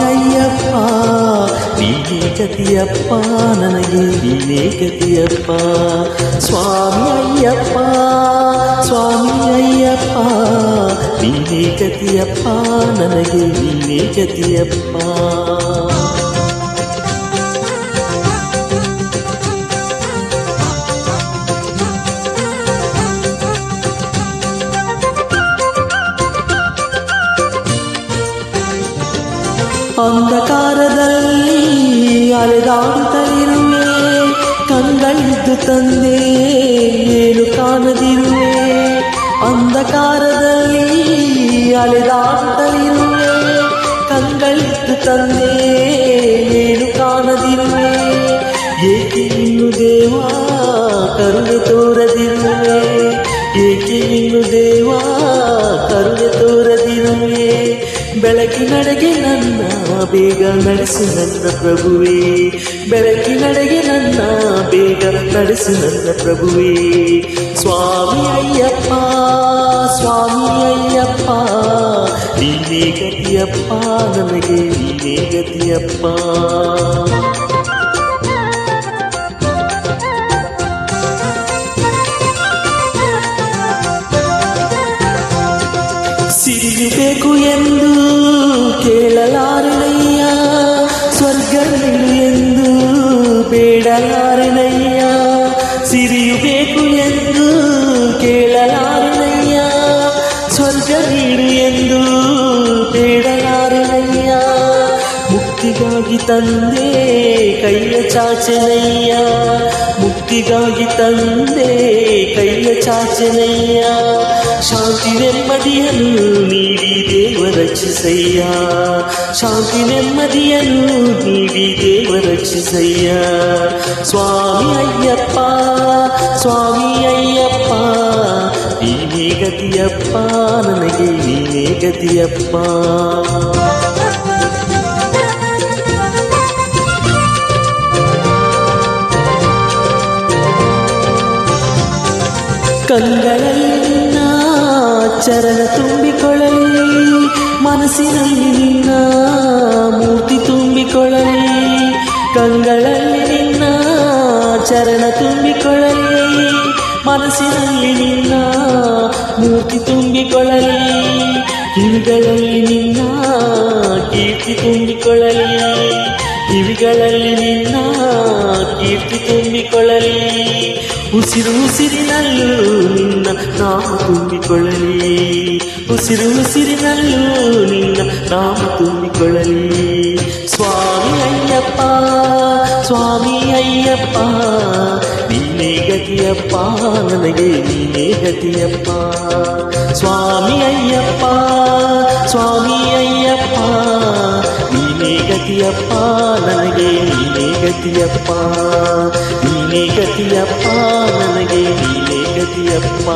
ಅಯ್ಯಪ್ಪ ನೀನೇ ಗತಿಯಪ್ಪ ನನಗೆ ನೀನೇ ಗತಿಯಪ್ಪ ಸ್ವಾಮಿ ಅಯ್ಯಪ್ಪ ನೀನೇ ಗತಿಯಪ್ಪ ನನಗೆ ನೀನೇ ಗತಿಯಪ್ಪ ಅಂಧಕಾರದಲ್ಲಿ ಅಲೆದಾಡುತ್ತಲಿರುವೆ ಕಂಗಳಿದ್ದು ತಂದೆ ಏನು ಕಾಣದಿರುವೆ ಅಂಧಕಾರದಲ್ಲಿ ಅಲೆದಾಡುತ್ತಲಿರುವೆ ಕಂಗಳಿದ್ದು ತಂದೆ ಏನು ಕಾಣದಿರುವೆ ಏಕೆ ಇನ್ನು ದೇವಾ ಕರುಣೆ ತೋರದಿರುವೆ ಏಕೆ ಇನ್ನು ದೇವಾ ಕರುಣೆ ತೋರದಿರುವೆ ಬೆಳಕಿನಡೆಗೆ ನನ್ನ ಬೇಗ ನಡೆಸು ನನ್ನ ಪ್ರಭುವೇ ಬೆಳಕಿನಡೆಗೆ ನನ್ನ ಬೇಗ ನಡೆಸು ನನ್ನ ಪ್ರಭುವೇ ಸ್ವಾಮಿ ಅಯ್ಯಪ್ಪ ನೀನೇ ಗತಿಯಪ್ಪ ನನಗೆ ನೀನೇ ಗತಿಯಪ್ಪ ಸಿರಿಯಬೇಕು ಎಂದು ಕೇಳಲಾರೆನಯ್ಯ ಸ್ವರ್ಗ ನೀಡು ಎಂದು ಬೇಡಲಾರೆನಯ್ಯ ಸಿರಿಯಬೇಕು ಎಂದು ಕೇಳಲಾರೆನಯ್ಯ ಸ್ವರ್ಗ ನೀಡು ಎಂದು ಬೇಡಲಾರೆನಯ್ಯ ಮುಕ್ತಿಗಾಗಿ ತಂದೆ ಕೈಯ ಚಾಚನಯ್ಯ ಮುಕ್ತಿಗಾಗಿ ತಂದೆ ಕೈಯ ಚಾಚನಯ್ಯ ಶಾಂತಿ ನೆಮ್ಮದಿಯನ್ನು ನೀಡಿ ದೇವ ರಕ್ಷಿಸಯ್ಯ ಶಾಂತಿ ನೆಮ್ಮದಿಯನ್ನು ನೀಡಿ ದೇವ ರಕ್ಷಿಸಯ್ಯ ಸ್ವಾಮಿ ಅಯ್ಯಪ್ಪ ನೀನೇ ಗತಿಯಪ್ಪ ನನಗೆ ನೀನೇ ಗತಿಯಪ್ಪ ಕಂಗಳಲ್ಲಿ ನಿನ್ನ ಚರಣ ತುಂಬಿಕೊಳ್ಳಲಿ ಮನಸ್ಸಿನಲ್ಲಿ ನಿನ್ನ ಮೂರ್ತಿ ತುಂಬಿಕೊಳ್ಳಲಿ ಕಂಗಳಲ್ಲಿ ನಿನ್ನ ಚರಣ ತುಂಬಿಕೊಳ್ಳಲಿ ಮನಸ್ಸಿನಲ್ಲಿ ನಿನ್ನ ಮೂರ್ತಿ ತುಂಬಿಕೊಳ್ಳಲಿ ಕಿವಿಗಳಲ್ಲಿ ನಿನ್ನ ಕೀರ್ತಿ ತುಂಬಿಕೊಳ್ಳಲಿ ಕಿವಿಗಳಲ್ಲಿ ನಿನ್ನ ಕೀರ್ತಿ ತುಂಬಿಕೊಳ್ಳಲಿ ಉಸಿರಿನಲ್ಲೂ ನಿನ್ನ ನಾಮ ತುಂಬಿಕೊಳ್ಳಲಿ ಉಸಿರಿನಲ್ಲೂ ನಿನ್ನ ನಾಮ ತುಂಬಿಕೊಳ್ಳಲಿ ಸ್ವಾಮಿ ಅಯ್ಯಪ್ಪ ನೀನೇ ಗತಿಯಪ್ಪ ನನಗೆ ನೀನೇ ಗತಿಯಪ್ಪ ಸ್ವಾಮಿ ಅಯ್ಯಪ್ಪ ನೀನೇ ಗತಿಯಪ್ಪ ನನಗೆ ನೀನೇ ಗತಿಯಪ್ಪ ನೀನೇ ಗತಿಯಪ್ಪ ನನಗೆ ನೀನೇ ಗತಿಯಪ್ಪ